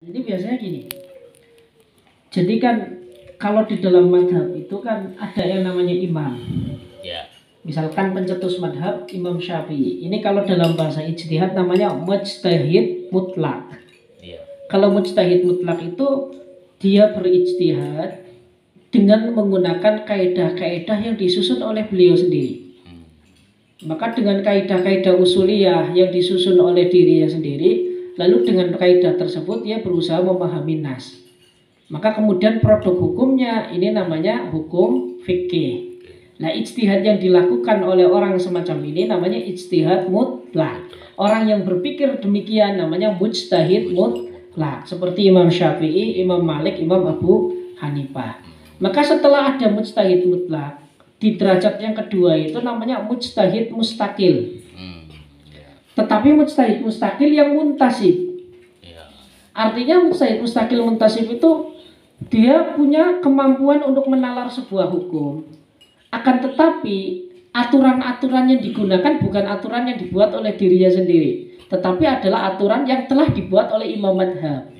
Jadi biasanya gini. Jadi kan kalau di dalam madhab itu kan ada yang namanya imam. Ya. Misalkan pencetus madhab Imam Syafi'i. Ini kalau dalam bahasa ijtihad namanya mujtahid mutlak. Ya. Kalau mujtahid mutlak itu dia berijtihad dengan menggunakan kaidah-kaidah yang disusun oleh beliau sendiri. Maka dengan kaidah-kaidah usuliyah yang disusun oleh dirinya sendiri, lalu dengan kaidah tersebut dia berusaha memahami nas. Maka kemudian produk hukumnya ini namanya hukum fikih. Nah, ijtihad yang dilakukan oleh orang semacam ini namanya ijtihad mutlak. Orang yang berpikir demikian namanya mujtahid mutlak. Seperti Imam Syafi'i, Imam Malik, Imam Abu Hanifah. Maka setelah ada mujtahid mutlak, di derajat yang kedua itu namanya mujtahid mustakil. Tetapi mujtahid mustakil yang muntasib. Artinya mujtahid mustakil muntasib itu dia punya kemampuan untuk menalar sebuah hukum. Akan tetapi aturan-aturan yang digunakan bukan aturan yang dibuat oleh dirinya sendiri, tetapi adalah aturan yang telah dibuat oleh imam madhab.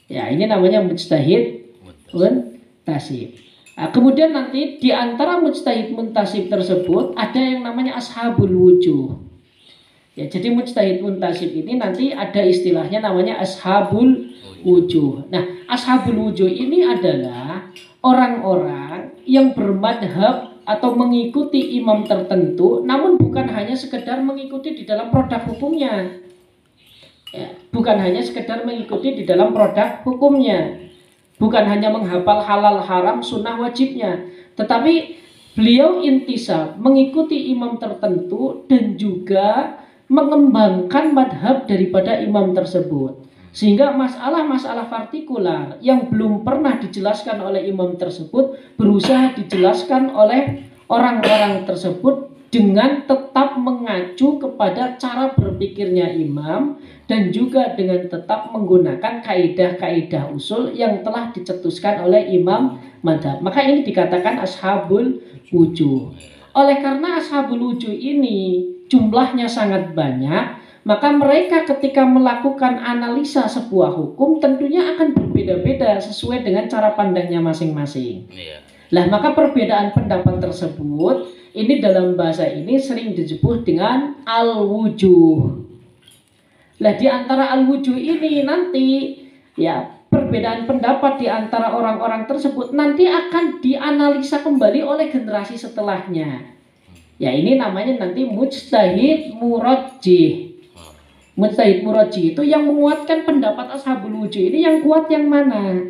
Ya, ini namanya mujtahid muntasib. Nah, kemudian nanti di antara mujtahid muntasib tersebut ada yang namanya ashabul wujuh. Ya, jadi mujtahid muntasib ini nanti ada istilahnya namanya ashabul wujuh. Nah, ashabul wujuh ini adalah orang-orang yang bermadhab atau mengikuti imam tertentu, namun bukan hanya sekedar mengikuti di dalam produk hukumnya. Ya, bukan hanya sekedar mengikuti di dalam produk hukumnya. Bukan hanya menghafal halal haram sunnah wajibnya, tetapi beliau intisab mengikuti imam tertentu dan juga mengembangkan madhab daripada imam tersebut. Sehingga masalah-masalah partikular yang belum pernah dijelaskan oleh imam tersebut berusaha dijelaskan oleh orang-orang tersebut dengan tetap mengacu kepada cara berpikirnya imam dan juga dengan tetap menggunakan kaidah-kaidah usul yang telah dicetuskan oleh imam madhab. Maka ini dikatakan ashabul wujuh. Oleh karena ashabul wujuh ini jumlahnya sangat banyak, maka mereka ketika melakukan analisa sebuah hukum tentunya akan berbeda-beda sesuai dengan cara pandangnya masing-masing. Lah, maka perbedaan pendapat tersebut ini dalam bahasa ini sering disebut dengan al-wujuh. Lah, di antara al-wujuh ini nanti ya perbedaan pendapat di antara orang-orang tersebut nanti akan dianalisa kembali oleh generasi setelahnya. Ya, ini namanya nanti mujtahid murajjih. Mujtahid murajjih itu yang menguatkan pendapat ashabul wujuh ini yang kuat yang mana?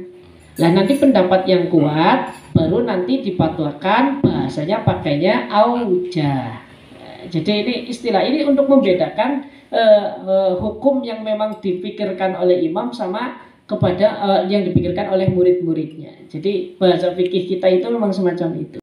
Lah, nanti pendapat yang kuat baru nanti dipatwakan bahasanya pakainya aujah. Jadi ini istilah ini untuk membedakan hukum yang memang dipikirkan oleh imam sama kepada yang dipikirkan oleh murid-muridnya. Jadi bahasa fikih kita itu memang semacam itu.